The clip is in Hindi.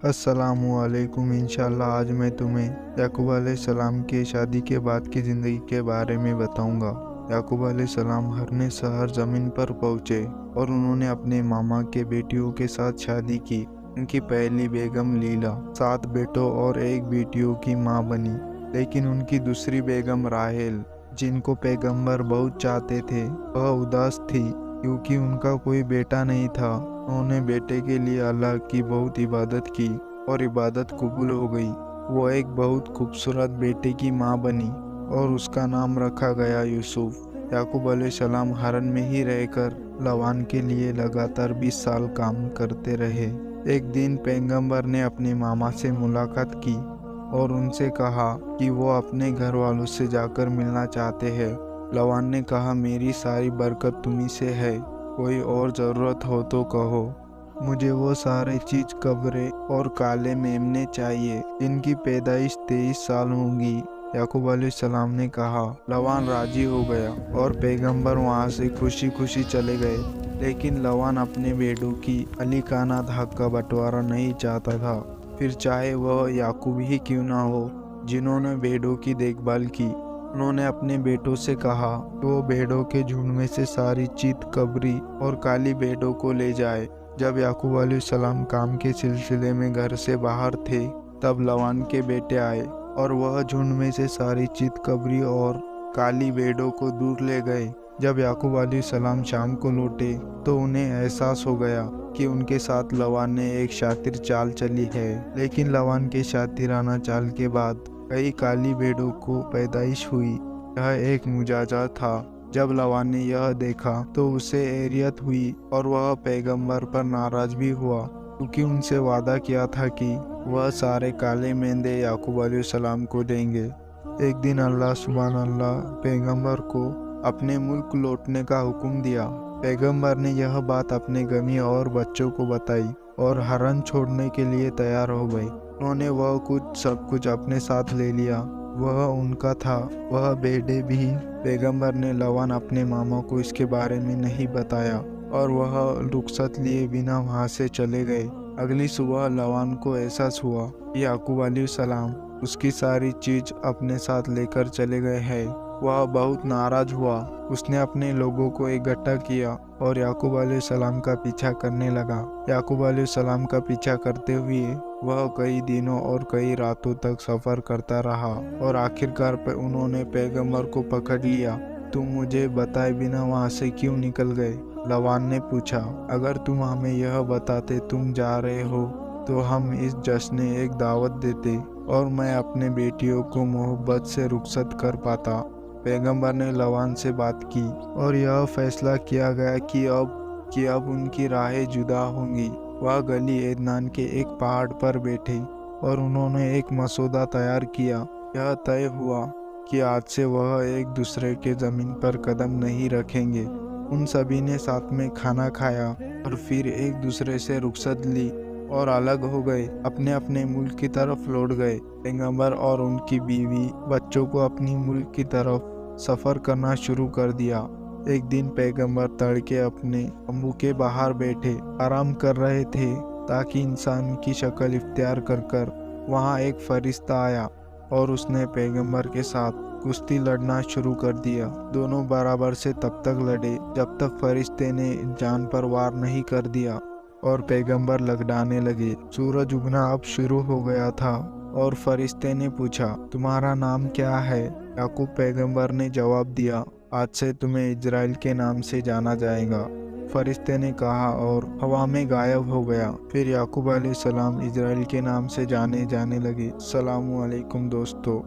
अस्सलामुअलैकुम। इंशाल्लाह आज मैं तुम्हें याकूब अलैहिस्सलाम के शादी के बाद की ज़िंदगी के बारे में बताऊंगा। याकूब अलैहिस्सलाम हरने शहर ज़मीन पर पहुँचे और उन्होंने अपने मामा के बेटियों के साथ शादी की। उनकी पहली बेगम लीला 7 बेटों और 1 बेटियों की मां बनी, लेकिन उनकी दूसरी बेगम राहेल, जिनको पैगंबर बहुत चाहते थे, वह उदास थी क्योंकि उनका कोई बेटा नहीं था। उन्होंने बेटे के लिए अल्लाह की बहुत इबादत की और इबादत कबूल हो गई। वो एक बहुत खूबसूरत बेटे की मां बनी और उसका नाम रखा गया यूसुफ। याकूब अलैहिस्सलाम हरन में ही रहकर लवान के लिए लगातार 20 साल काम करते रहे। एक दिन पैगंबर ने अपने मामा से मुलाकात की और उनसे कहा कि वो अपने घर वालों से जाकर मिलना चाहते हैं। लवान ने कहा, मेरी सारी बरकत तुम्ही से है, कोई और ज़रूरत हो तो कहो। मुझे वो सारे चीज़ कब्रें और काले मेमने चाहिए जिनकी पैदाइश 23 साल होंगी। याकूब अलैहिस्सलाम ने कहा। लवान राजी हो गया और पैगंबर वहाँ से खुशी खुशी चले गए। लेकिन लवान अपने बेटों की अलीकाना हक का बंटवारा नहीं चाहता था, फिर चाहे वह याकूब ही क्यों ना हो जिन्होंने भेड़ों की देखभाल की। उन्होंने अपने बेटों से कहा कि वो भेड़ों के झुंड में से सारी चीत कबरी और काली भेड़ों को ले जाए। जब याकूब अलैहिस्सलाम काम के सिलसिले में घर से बाहर थे, तब लवान के बेटे आए और वह झुंड में से सारी चीत कबरी और काली भेड़ों को दूर ले गए। जब याकूब अलैहिस्सलाम शाम को लौटे तो उन्हें एहसास हो गया कि उनके साथ लवान ने एक शातिर चाल चली है। लेकिन लवान के शातिराना चाल के बाद कई काली भेड़ों को पैदाइश हुई। यह एक मुजाजा था। जब लवान ने यह देखा तो उसे हैरियत हुई और वह पैगंबर पर नाराज भी हुआ, क्योंकि उनसे वादा किया था कि वह सारे काले मेंढे याकूब अलैहिस्सलाम को देंगे। एक दिन अल्लाह सुभान अल्लाह पैगंबर को अपने मुल्क लौटने का हुक्म दिया। पैगंबर ने यह बात अपने गमी और बच्चों को बताई और हरन छोड़ने के लिए तैयार हो गए। उन्होंने वह सब कुछ अपने साथ ले लिया। वह उनका था, वह बेटे भी। पैगंबर ने लवान अपने मामा को इसके बारे में नहीं बताया और वह रुखसत लिए बिना वहाँ से चले गए। अगली सुबह लवान को एहसास हुआ कि याकूब अलैहिस्सलाम उसकी सारी चीज अपने साथ लेकर चले गए हैं। वह बहुत नाराज हुआ। उसने अपने लोगों को इकट्ठा किया और याकूब अलैहिस्सलाम का पीछा करने लगा। याकूब अलैहिस्सलाम का पीछा करते हुए वह कई दिनों और कई रातों तक सफ़र करता रहा और आखिरकार उन्होंने पैगंबर को पकड़ लिया। तुम मुझे बताए बिना वहाँ से क्यों निकल गए? लवान ने पूछा। अगर तुम हमें यह बताते तुम जा रहे हो तो हम इस जश्न एक दावत देते और मैं अपने बेटियों को मोहब्बत से रुखसत कर पाता। पैगंबर ने लवान से बात की और यह फैसला किया गया कि अब उनकी राहें जुदा होंगी। वह गली एदनान के एक पहाड़ पर बैठे और उन्होंने एक मसौदा तैयार किया। यह तय हुआ कि आज से वह एक दूसरे के ज़मीन पर कदम नहीं रखेंगे। उन सभी ने साथ में खाना खाया और फिर एक दूसरे से रुखसत ली और अलग हो गए, अपने अपने मुल्क की तरफ लौट गए। पैगंबर और उनकी बीवी बच्चों को अपनी मुल्क की तरफ सफ़र करना शुरू कर दिया। एक दिन पैगंबर तड़के अपने तंबू के बाहर बैठे आराम कर रहे थे ताकि इंसान की शक्ल इख्तियार कर वहाँ एक फरिश्ता आया और उसने पैगंबर के साथ कुश्ती लड़ना शुरू कर दिया। दोनों बराबर से तब तक लड़े जब तक फरिश्ते ने जान पर वार नहीं कर दिया और पैगंबर लगड़ाने लगे। सूरज उगना अब शुरू हो गया था और फरिश्ते ने पूछा, तुम्हारा नाम क्या है? याकूब पैगंबर ने जवाब दिया, आज से तुम्हें इजराइल के नाम से जाना जाएगा। फरिश्ते ने कहा और हवा में गायब हो गया। फिर याकूब अलैहिस्सलाम इजराइल के नाम से जाने लगे। अस्सलामु अलैकुम दोस्तों।